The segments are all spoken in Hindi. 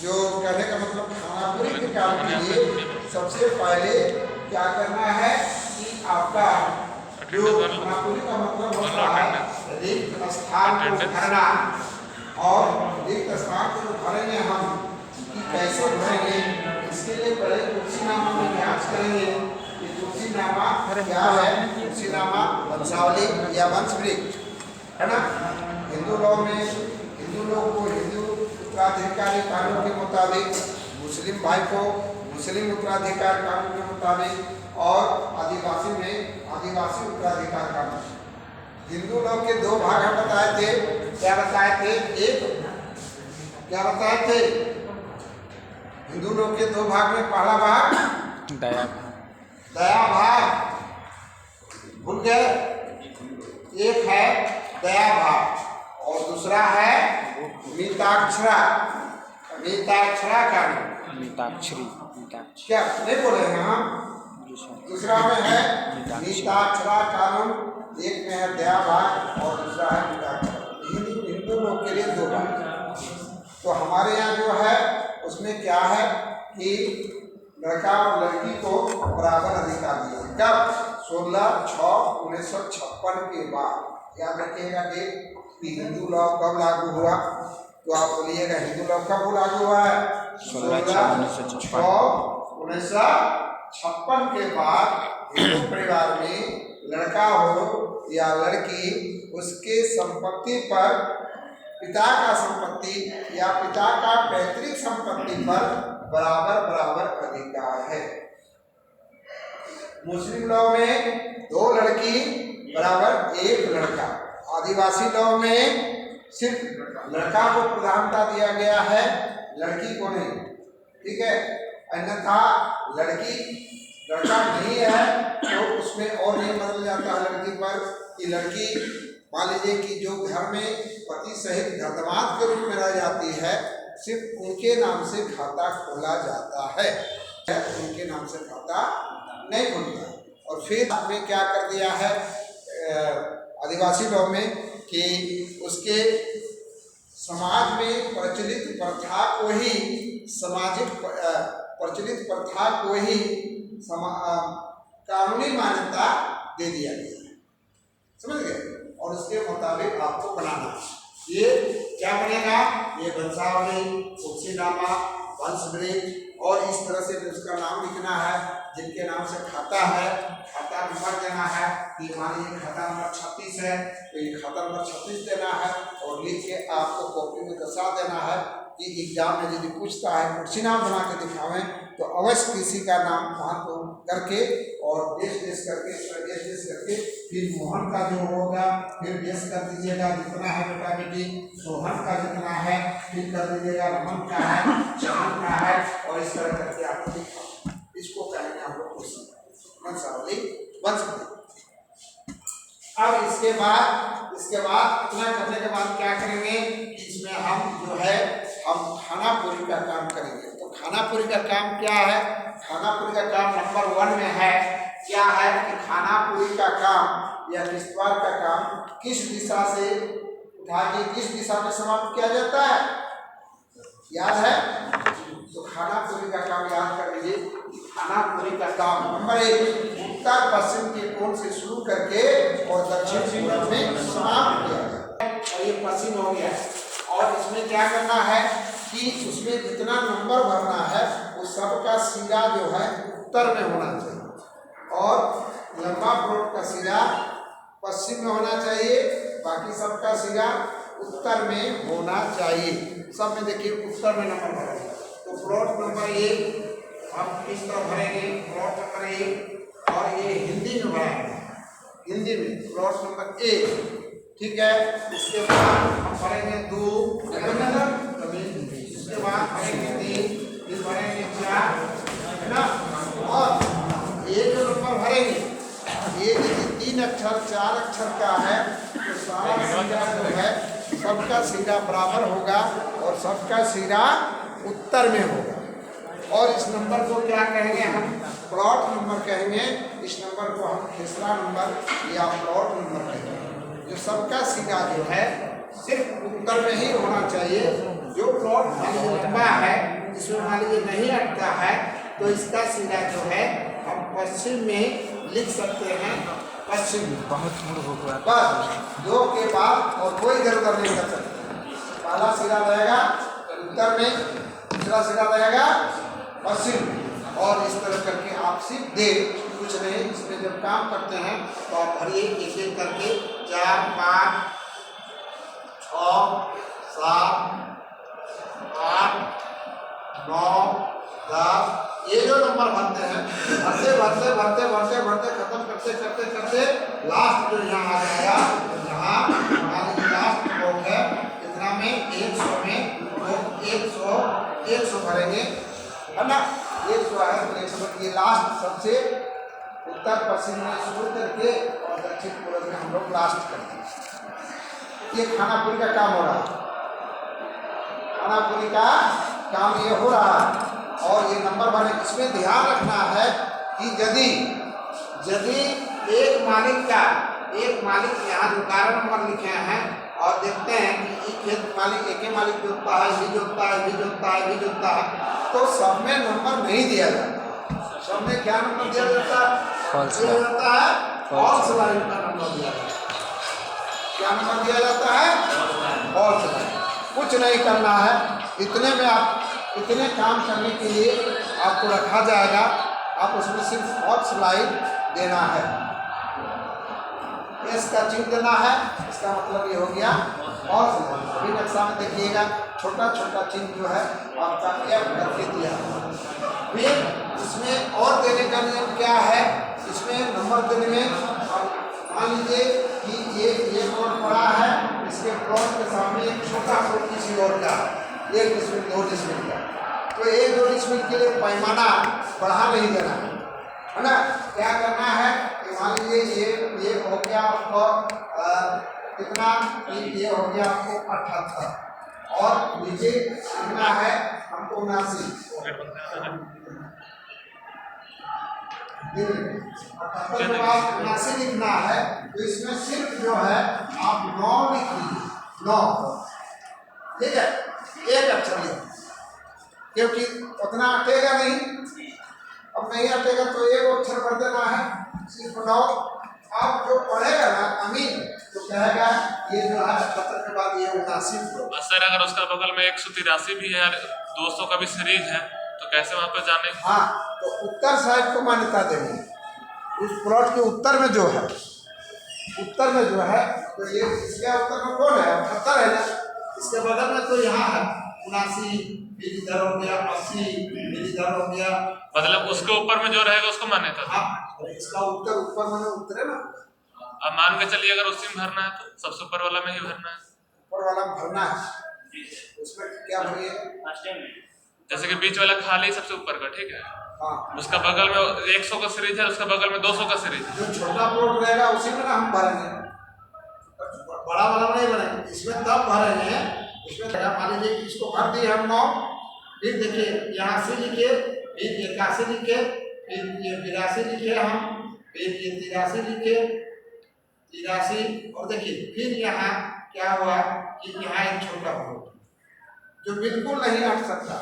जो कहने का मतलब खानापुरी के काम के लिए सबसे पहले क्या करना है कि आपका जो खानापुरी का मतलब होता है रिक्त स्थान को भरना। और रिक्त स्थान को भरेंगे हम कि कैसे भरेंगे, इसके लिए पहले तुलसीनामा में जांच करेंगे कि तुलसीनामा क्या है। तुलसीनामा वंशावली या वंश वृक्ष है ना। हिंदू लॉ में हिंदू लोग को हिंदू उत्तराधिकारी कानून के मुताबिक, मुस्लिम भाई को मुस्लिम उत्तराधिकार कानून के मुताबिक और आदिवासी में आदिवासी उत्तराधिकार कानून। हिंदू लोग के दो भाग हम बताए थे। क्या बताए थे? एक क्या बताए थे? हिंदू लोग के दो भाग में पहला भाग दया भाग, भूल गए? एक है दया भाग और दूसरा है मिताक्षरा कानून। मिताक्षरी क्या नहीं बोले हैं हम? दूसरा में है मिताक्षरा कानून, एक में है दया भाग और दूसरा है मिताक्षरा। हिंदू लोग के लिए दो भाग। तो हमारे यहाँ जो है उसमें क्या है कि लड़का और लड़की को बराबर अधिकार दिया। कब? 16/6/1956 के बाद। याद रखिएगा डेट कि हिंदू लॉ कब लागू हुआ। तो आप बोलिएगा हिंदू लॉ कब लागू हुआ है? 16/6/1956 के बाद हिंदू परिवार में लड़का हो या लड़की, उसके संपत्ति पर पिता का संपत्ति या पिता का पैतृक संपत्ति पर बराबर अधिकार है। मुस्लिम लॉ में 2 लड़की बराबर 1 लड़का। आदिवासी लॉ में सिर्फ लड़का को प्रधानता दिया गया है, लड़की को नहीं। ठीक है, अन्यथा लड़का नहीं है तो उसमें और नहीं बदल जाता है लड़की पर कि लड़की, मान लीजिए कि जो घर में पति सहित घरदमाद के रूप में रह जाती है, सिर्फ उनके नाम से खाता खोला जाता है, उनके नाम से खाता नहीं खुलता। और फिर आपने क्या कर दिया है आदिवासी लॉ में कि उसके समाज में प्रचलित प्रथा को ही सामाजिक प्रचलित प्रथा को ही कानूनी मान्यता दे दिया गया है। समझ गए? और उसके मुताबिक आपको बनाना। ये क्या बनेगा? ये वंशावली, तुलसीनामा, वंश वृक्ष और इस तरह से उसका नाम लिखना है। जिनके नाम से खाता है, खाता नंबर देना है कि मान लीजिए खाता नंबर 36 है तो ये खाता नंबर 36 देना है और लिख के आपको कॉपी में दर्शा देना है कि एग्जाम में यदि पूछता है कुर्सी नाम बना के दिखावें तो अवश्य किसी का नाम वहाँ को करके और देश करके फिर मोहन का जो होगा फिर देश कर दीजिएगा जितना है बेटा बेटी, सोहन का जितना है फिर कर दीजिएगा, रमन का है, चांद का है और इस तरह करके आपको दिखाओ। इसको कहेंगे हम लोग वंशावली, वंश। अब इसके बाद इतना करने के बाद क्या करेंगे? इसमें हम जो है हम खानापुरी का काम करेंगे। तो खानापुरी का काम क्या है? खानापुरी का काम नंबर 1 में है। क्या है कि खानापुरी का काम या किश्तवाड़ का काम किस दिशा से उठा के किस दिशा में समाप्त किया जाता है? याद है? तो खानापुरी का काम याद कर लीजिए। खानापुरी का काम नंबर 1 उत्तर पश्चिम के कोण से शुरू करके और दक्षिण पूर्व में समाप्त किया जाता है। और ये पश्चिम हो गया। और इसमें क्या करना है कि उसमें जितना नंबर भरना है वो सबका सिरा जो है उत्तर में होना चाहिए और लंबा प्लॉट का सिरा पश्चिम में होना चाहिए, बाकी सबका सिरा उत्तर में होना चाहिए। सब में देखिए उत्तर में नंबर भरेंगे। तो प्लॉट नंबर 1 हम किस तरह भरेंगे? प्लॉट नंबर 1 और ये हिंदी में भरेंगे, हिंदी में प्लॉट नंबर 1। ठीक है, इसके बाद हम भरेंगे 2, उसके बाद भरेंगे 3, फिर भरेंगे 4, है ना। और ये जो नंबर भरेंगे ये यदि 3 अक्षर 4 अक्षर का है तो सारा सिरा जो है सबका सिरा बराबर होगा और सबका सिरा उत्तर में होगा। और इस नंबर को क्या कहेंगे? हम प्लॉट नंबर कहेंगे। इस नंबर को हम खेसरा नंबर या प्लॉट नंबर कहेंगे। जो सबका सिरा जो है सिर्फ उत्तर में ही होना चाहिए। जो प्लॉट लंबा है नहीं अटका है तो इसका सिरा जो है हम पश्चिम में लिख सकते हैं, पश्चिम। बहुत मूड हो गया। बस 2 के बाद और कोई इधर-उधर नहीं कर सकते। पहला सिरा रहेगा उत्तर में, दूसरा सिरा रहेगा पश्चिम में, और इस तरह करके आप सीख दे कुछ नहीं। इसमें जब काम करते हैं तो आप भरिए एक एक करके 4 5 6 7 8 9 10 ये जो नंबर बनते हैं, भरते भरते भरते भरते भरते खत्म करते करते करते लास्ट जो यहाँ आ जाएगा, यहाँ हमारी लास्ट ब्लॉक है कितना में 100 में लोग 100 भरेंगे, है ना। 100 है तो 100 ये लास्ट सबसे उत्तर पश्चिम में शुरू करके और दक्षिण पूर्व में हम लोग लास्ट करेंगे। ये खाना पूरी का काम हो रहा है, खाना पूरी का काम ये हो रहा है। और ये नंबर बने, इसमें ध्यान रखना है कि यदि एक मालिक यहाँ जो 11 नंबर लिखे हैं और देखते हैं कि एक खेत मालिक एक ही मालिक जोतता है, भी जोतता है, भी जोतता है, भी जोतता है, तो सब में नंबर नहीं दिया जाता। सब में क्या नंबर दिया जाता है? फॉल्स लाइन का नंबर दिया जाता है। क्या नंबर दिया जाता है? False line. कुछ नहीं करना है, इतने में आप इतने काम करने के लिए आपको रखा जाएगा, आप उसमें सिर्फ फॉल्स लाइन देना है, एस का चिन्ह देना है, इसका मतलब ये हो गया फॉल्स लाइन। अभी नक्शा में देखिएगा छोटा छोटा चिन्ह जो है आपका एफ करके दिया। फिर इसमें और देने का नियम क्या है, इसमें नंबर देने में मान लीजिए कि ये प्लॉट पड़ा है, इसके प्लॉट के सामने एक छोटा प्लॉट किसी और का 1 डिसमिल 2 डिसमिल का, तो 1-2 डिसमिल के लिए पैमाना बढ़ा नहीं देना है ना। क्या करना है कि मान लीजिए ये हो गया आपको कितना, ये हो गया आपको 78 और नीचे कितना है हमको 79 लिखना है, तो इसमें सिर्फ जो है आप 9 लिख लीजिए, 9, ठीक है, एक अक्षर लिख, क्योंकि उतना अटेगा नहीं, अब नहीं अटेगा तो एक अक्षर भर देना है, सिर्फ 9। अब जो पढ़ेगा ना अमीन तो कहेगा ये जो है 78 के बाद ये 79। सर अगर उसका बगल में 183 भी है, 200 का भी सीरीज है, तो कैसे वहाँ पर जाने? हाँ, तो उत्तर साइड को मान्यता देंगे, उस प्लॉट के उत्तर में जो है, तो ये इसके उत्तर में कौन है? 78 है ना, इसके बगल में तो यहाँ है 79, फिर इधर हो गया 80, फिर इधर हो गया, मतलब उसके ऊपर में जो रहेगा उसको मान्यता। हाँ, इसका उत्तर ऊपर में उतरे ना। अब मान के चलिए अगर उसी में भरना है तो सबसे ऊपर वाला में ही भरना है, ऊपर वाला में भरना है, उसमें क्या भरिए, जैसे कि बीच वाला खाली सबसे ऊपर का, ठीक है। हाँ, उसका बगल में 100 का सीरीज है, उसका बगल में 200 का सीरीज है, जो छोटा प्लॉट रहेगा उसी में ना हम भरेंगे, बड़ा वाला नहीं भरेंगे, इसमें तब भरेंगे। इसमें मान लीजिए कि इसको भर दिए हम 9, फिर देखिए यहाँ से लिखे, फिर 81 लिखे, फिर ये 82 लिखे हम, फिर ये 83 लिखे, 83, और देखिए फिर यहाँ क्या हुआ कि यहाँ एक छोटा प्लॉट जो बिल्कुल नहीं हट सकता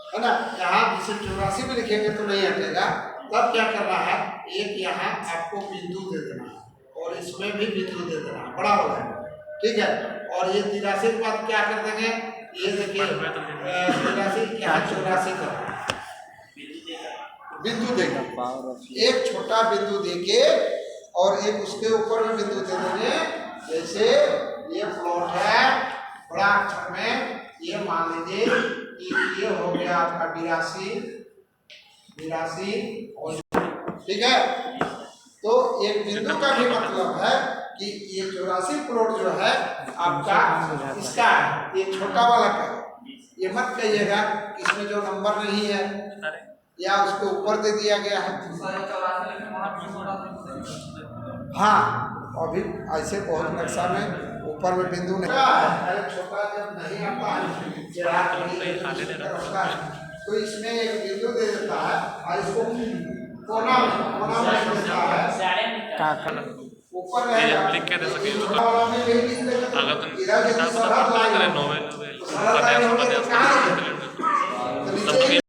है ना, यहाँ जिसे 84 में लिखेंगे तो नहीं हटेगा, तब क्या करना है, एक यहाँ आपको बिंदु दे देना है और इसमें भी बिंदु दे देना है, बड़ा वाला है, ठीक है। और ये 83 के बाद क्या कर देंगे, ये देखिए 83 यहाँ 84 कर बिंदु देगा, एक छोटा बिंदु देके और एक उसके ऊपर में बिंदु दे देंगे। जैसे ये प्लॉट है बड़ा अक्षर में, ये मान लीजिए कि ये हो गया आपका 82 और ठीक है। तो एक बिंदु का भी मतलब है कि ये 84 प्लॉट जो है आपका इसका है, ये छोटा वाला का है। ये मत कहिएगा इसमें जो नंबर नहीं है या उसके ऊपर दे दिया गया है। हाँ, अभी ऐसे बहुत नक्शा में ऊपर में बिंदु नहीं है, छोटा जब नहीं आता है तो इसमें एक बिंदु दे देता है और इसको कोना में देता है, ऊपर रहेगा लिख के दे सके में अगर तुम किताब नोवेल